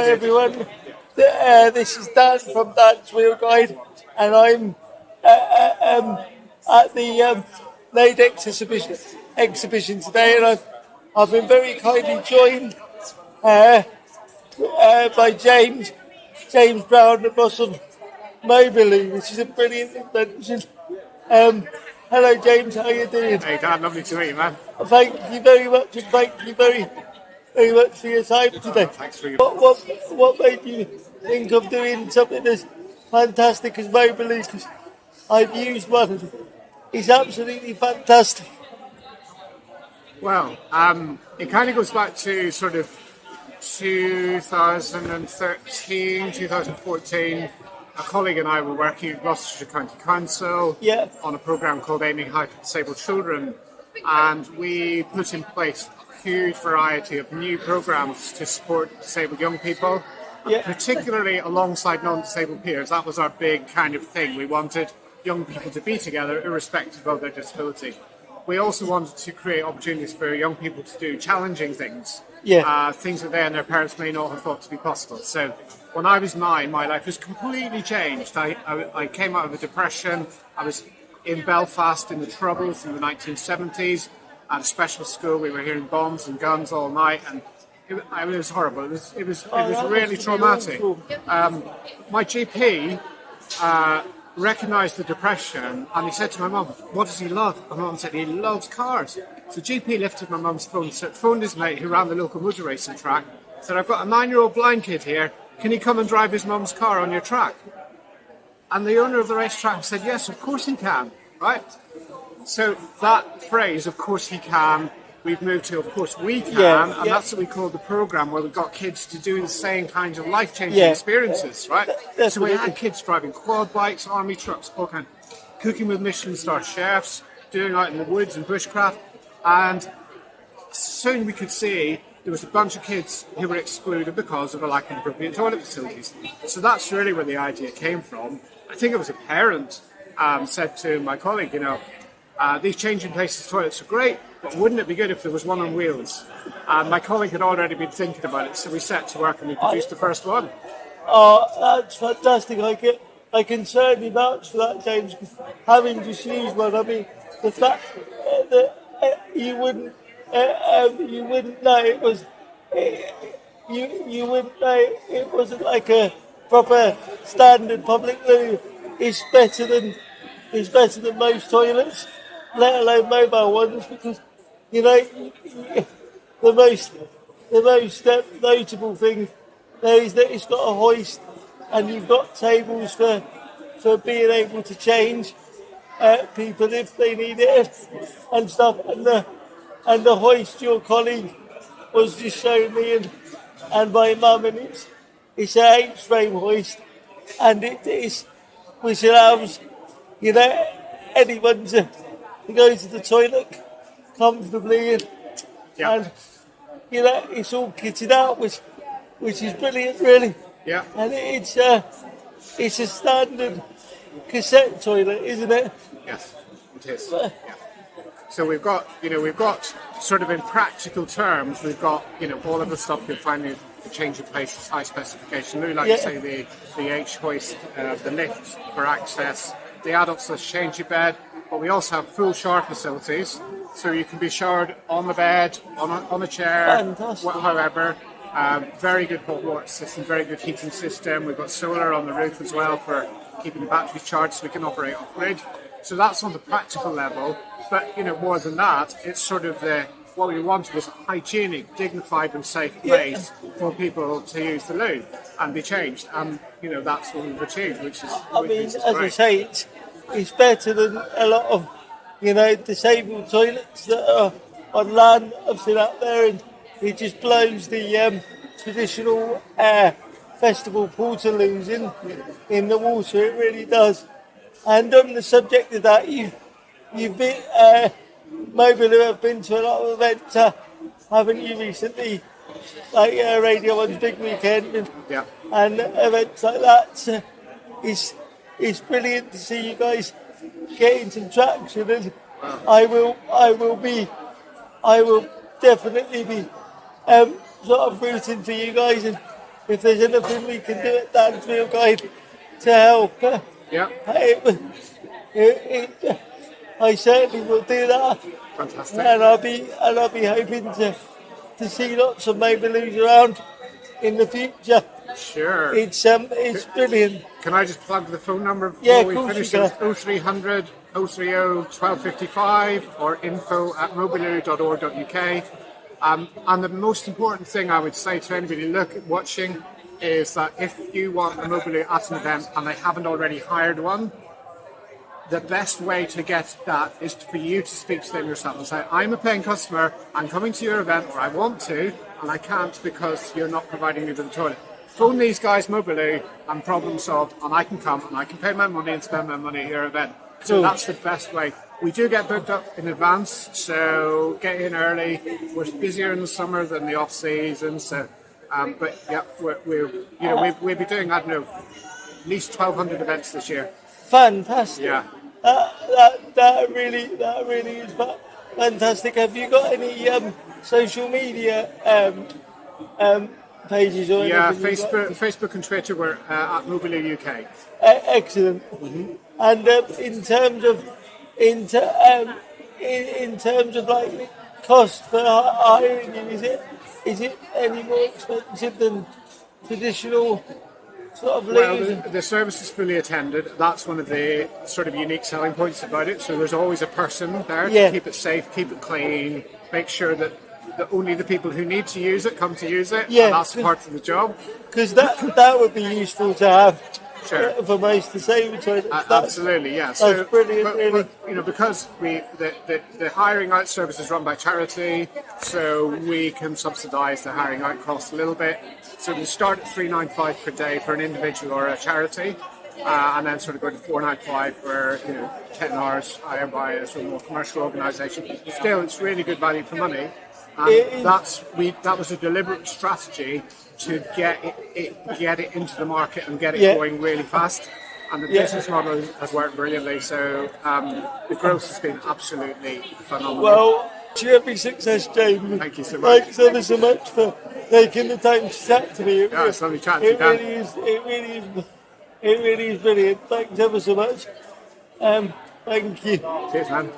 everyone. This is Dan from Dan's Wheel Guide, and I'm at the Late exhibition today, and I've been very kindly joined by James Brown, the boss of Mobiloo, which is a brilliant invention. Hello, James. How are you doing? Hey, Dan. Lovely to meet you, man. Thank you very much, and thank you very much for your time today. Thanks for your... What made you think of doing something as fantastic as Mobiloo? Because I've used one. It's absolutely fantastic. Well, it kind of goes back to sort of 2013, 2014. A colleague and I were working at Gloucestershire County Council on a programme called Aiming High for Disabled Children, and we put in place a huge variety of new programmes to support disabled young people, particularly alongside non-disabled peers. That was our big kind of thing. We wanted young people to be together irrespective of their disability. We also wanted to create opportunities for young people to do challenging things, things that they and their parents may not have thought to be possible. So when I was 9, my life was completely changed. I came out of a depression. I was in Belfast in the Troubles in the 1970s at a special school. We were hearing bombs and guns all night, and it was horrible. It was really traumatic. My GP recognised the depression, and he said to my mum, "What does he love?" And my mum said, "He loves cars." So GP lifted my mum's phone, phoned his mate who ran the local motor racing track, said, "I've got a 9-year-old blind kid here. Can he come and drive his mum's car on your track?" And the owner of the racetrack said, "Yes, of course he can." Right? So that phrase, "of course he can," we've moved to "of course we can," and that's what we call the programme, where we've got kids to do the same kinds of life-changing experiences, right? So we had kids driving quad bikes, army trucks, all kinds, cooking with Michelin star chefs, doing out in the woods and bushcraft, and soon we could see there was a bunch of kids who were excluded because of a lack of appropriate toilet facilities. So that's really where the idea came from. I think it was a parent said to my colleague, these changing places toilets are great, but wouldn't it be good if there was one on wheels? My colleague had already been thinking about it, so we set to work and we produced the first one. Oh, that's fantastic. I can certainly vouch for that, James, because having just used one, I mean, the fact that you wouldn't know it was, you wouldn't know it wasn't like a proper standard public loo. It's better than most toilets, let alone mobile ones, because the most notable thing there is that it's got a hoist, and you've got tables for being able to change people if they need it and stuff, and the hoist your colleague was just showing me and my mum, and it's a H-frame hoist, and it is, which allows anyone to go to the toilet comfortably, and it's all kitted out, which is brilliant, really. Yeah. And it's a standard cassette toilet, isn't it? Yes, it is. So we've got sort of in practical terms, we've got all of the stuff you'll find in the change of places, high specification loo, like you say, the H hoist, the lift for access, the adults change your bed, but we also have full shower facilities, so you can be showered on the bed, on a chair, however. Very good hot water system, very good heating system. We've got solar on the roof as well for keeping the batteries charged so we can operate off grid. So that's on the practical level, but more than that, it's sort of what we wanted was a hygienic, dignified and safe place for people to use the loo and be changed, and that's what we've achieved, which is as I say, it's better than a lot of disabled toilets that are on land I've seen out there, and it just blows the traditional festival portaloos in the water. It really does. And on the subject of that, you've been Mobiloo have been to a lot of events, haven't you, recently? Like Radio 1's Big Weekend and events like that. So it's brilliant to see you guys getting some traction, and I will definitely be sort of rooting for you guys, and if there's anything we can do at Dansfield Guide to help, Yeah. I certainly will do that. Fantastic. And I'll be hoping to see lots of Mobiloos around in the future. Sure. It's brilliant. Can I just plug the phone number before Yeah, of we course finish? you It's can. 0300 030 1255 or info@mobiloo.org.uk. And the most important thing I would say to anybody watching is that if you want a Mobiloo at an event and they haven't already hired one, the best way to get that is for you to speak to them yourself and say, I'm a paying customer, I'm coming to your event, or I want to, and I can't because you're not providing me with a toilet. Phone these guys, Mobiloo, and problem solved, and I can come and I can pay my money and spend my money at your event. So Cool. that's the best way. We do get booked up in advance, so get in early. We're busier in the summer than the off season, so but yeah, we'll be doing, I don't know, at least 1,200 events this year. Fantastic. Yeah. That really is fantastic. Have you got any social media pages or Yeah, anything? Facebook and Twitter we're at Mobiloo UK. Excellent. And in terms of like cost for hiring you, is it any more expensive than traditional sort of Well, leads? the service is fully attended. That's one of the sort of unique selling points about it. So there's always a person there to keep it safe, keep it clean, make sure that only the people who need to use it come to use it. Yeah. And that's part of the job. Because that would be useful to have. Sure. For most disabled toilets. Absolutely, yeah. So, that's brilliant, really. But because the hiring out service is run by charity, so we can subsidise the hiring out cost a little bit. So we start at $395 per day for an individual or a charity, and then sort of go to $495 for 10 hours hired by a sort of more commercial organisation. Still, it's really good value for money. And that was a deliberate strategy to get it into the market and get it going really fast. And the business model has worked brilliantly. So the growth has been absolutely phenomenal. Well, to every success, James. Thank you so much. Thanks ever so much for taking the time to chat to me. It's lovely chatting to you, Dan. It really is brilliant. Thanks ever so much. Thank you. Cheers, man.